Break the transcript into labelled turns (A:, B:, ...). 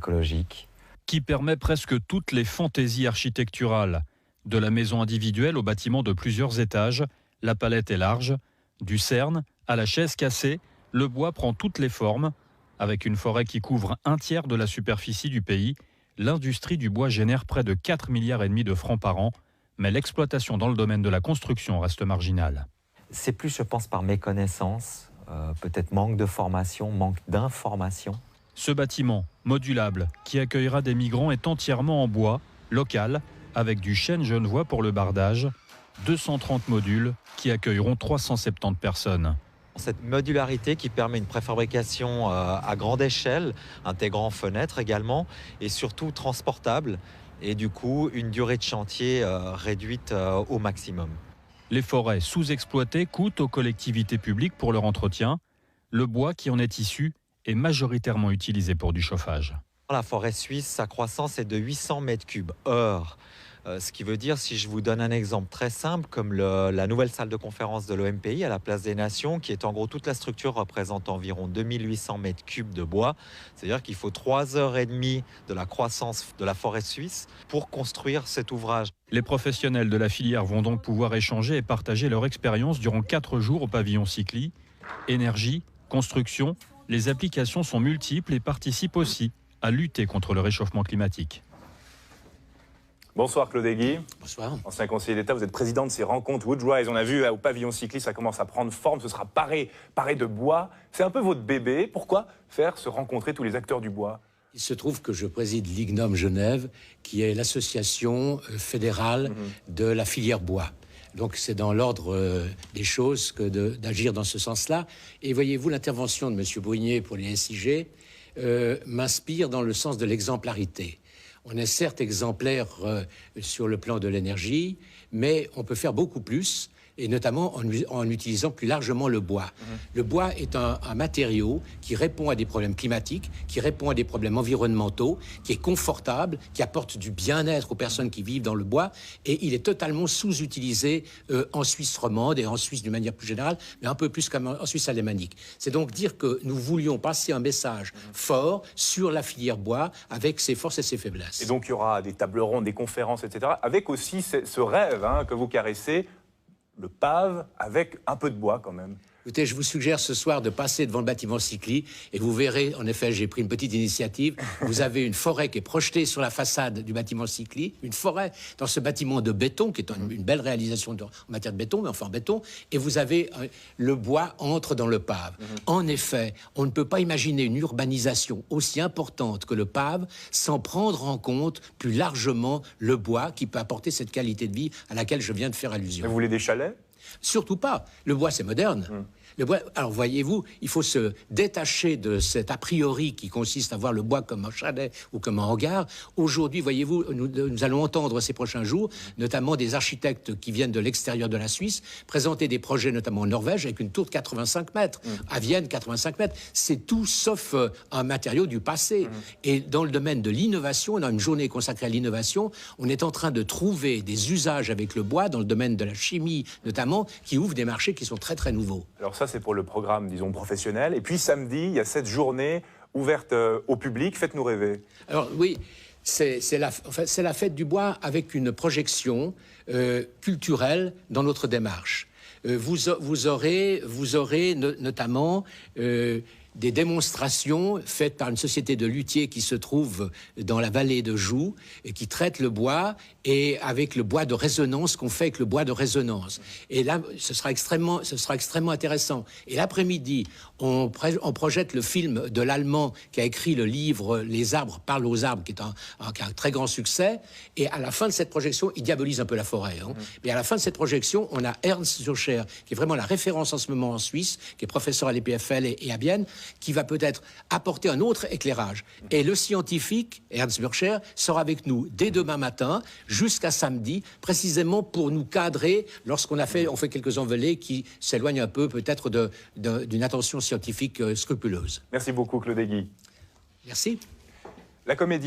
A: écologique.
B: Qui permet presque toutes les fantaisies architecturales. De la maison individuelle au bâtiment de plusieurs étages, la palette est large. Du cerne à la chaise cassée, le bois prend toutes les formes. Avec une forêt qui couvre un tiers de la superficie du pays, l'industrie du bois génère près de 4,5 milliards de francs par an. Mais l'exploitation dans le domaine de la construction reste marginale.
A: C'est plus, je pense, par méconnaissance, peut-être manque de formation, manque d'information.
B: Ce bâtiment, modulable, qui accueillera des migrants est entièrement en bois, local, avec du chêne genevois pour le bardage. 230 modules qui accueilleront 370 personnes.
A: Cette modularité qui permet une préfabrication à grande échelle, intégrant fenêtres également, et surtout transportable, et du coup une durée de chantier réduite au maximum.
B: Les forêts sous-exploitées coûtent aux collectivités publiques pour leur entretien. Le bois qui en est issu est majoritairement utilisé pour du chauffage.
A: La forêt suisse, sa croissance est de 800 mètres cubes heure. Ce qui veut dire, si je vous donne un exemple très simple, comme la nouvelle salle de conférence de l'OMPI à la Place des Nations, qui est en gros toute la structure représente environ 2800 mètres cubes de bois, c'est-à-dire qu'il faut 3 heures et demie de la croissance de la forêt suisse pour construire cet ouvrage.
B: Les professionnels de la filière vont donc pouvoir échanger et partager leur expérience durant 4 jours au pavillon Cycli. Énergie, construction, les applications sont multiples et participent aussi à lutter contre le réchauffement climatique.
C: Bonsoir Claude Egui.
D: Bonsoir.
C: Ancien conseiller d'État, vous êtes président de ces rencontres Woodrise. On a vu au pavillon Cycli, ça commence à prendre forme, ce sera paré de bois. C'est un peu votre bébé. Pourquoi faire se rencontrer tous les acteurs du bois ?
D: Il se trouve que je préside l'IGNOM Genève, qui est l'association fédérale de la filière bois. Donc c'est dans l'ordre des choses que d'agir dans ce sens-là. Et voyez-vous, l'intervention de M. Brunier pour les SIG m'inspire dans le sens de l'exemplarité. On est certes exemplaire sur le plan de l'énergie, mais on peut faire beaucoup plus, et notamment en utilisant plus largement le bois. Le bois est un matériau qui répond à des problèmes climatiques, qui répond à des problèmes environnementaux, qui est confortable, qui apporte du bien-être aux personnes qui vivent dans le bois, et il est totalement sous-utilisé en Suisse romande et en Suisse d'une manière plus générale, mais un peu plus qu'en Suisse alémanique. C'est donc dire que nous voulions passer un message fort sur la filière bois avec ses forces et ses faiblesses.
C: Et donc il y aura des tables rondes, des conférences, etc. Avec aussi ce rêve que vous caressez, le pave avec un peu de bois quand même.
D: Écoutez, je vous suggère ce soir de passer devant le bâtiment Cycli et vous verrez, en effet, j'ai pris une petite initiative. Vous avez une forêt qui est projetée sur la façade du bâtiment Cycli, une forêt dans ce bâtiment de béton, qui est une belle réalisation en matière de béton, mais enfin en béton, et vous avez le bois entre dans le pave. En effet, on ne peut pas imaginer une urbanisation aussi importante que le pave sans prendre en compte plus largement le bois qui peut apporter cette qualité de vie à laquelle je viens de faire allusion.
C: Mais vous voulez des chalets ?
D: Surtout pas. Le bois, c'est moderne. Le bois, alors voyez-vous, il faut se détacher de cet a priori qui consiste à voir le bois comme un chalet ou comme un hangar. Aujourd'hui, voyez-vous, nous allons entendre ces prochains jours, notamment des architectes qui viennent de l'extérieur de la Suisse, présenter des projets, notamment en Norvège, avec une tour de 85 mètres. À Vienne, 85 mètres. C'est tout sauf un matériau du passé. Et dans le domaine de l'innovation, on a une journée consacrée à l'innovation, on est en train de trouver des usages avec le bois, dans le domaine de la chimie notamment, qui ouvrent des marchés qui sont très très nouveaux.
C: Alors ça, c'est pour le programme, disons, professionnel. Et puis samedi, il y a cette journée ouverte au public. Faites-nous rêver.
D: Alors oui, c'est la fête du bois avec une projection culturelle dans notre démarche. Vous aurez notamment des démonstrations faites par une société de luthiers qui se trouve dans la vallée de Joux et qui traite le bois et avec le bois de résonance qu'on fait avec le bois de résonance. Et là, ce sera extrêmement intéressant. Et l'après-midi, on projette le film de l'Allemand qui a écrit le livre « Les arbres parlent aux arbres » qui est un très grand succès. Et à la fin de cette projection, il diabolise un peu la forêt. Mais à la fin de cette projection, on a Ernst Zürcher, qui est vraiment la référence en ce moment en Suisse, qui est professeur à l'EPFL et à Vienne, qui va peut-être apporter un autre éclairage. Et le scientifique, Ernst Zürcher, sera avec nous dès demain matin jusqu'à samedi, précisément pour nous cadrer lorsqu'on fait quelques envolées qui s'éloignent un peu peut-être d'une attention scientifique scrupuleuse.
C: Merci beaucoup Claude Egui.
D: Merci.
C: La comédie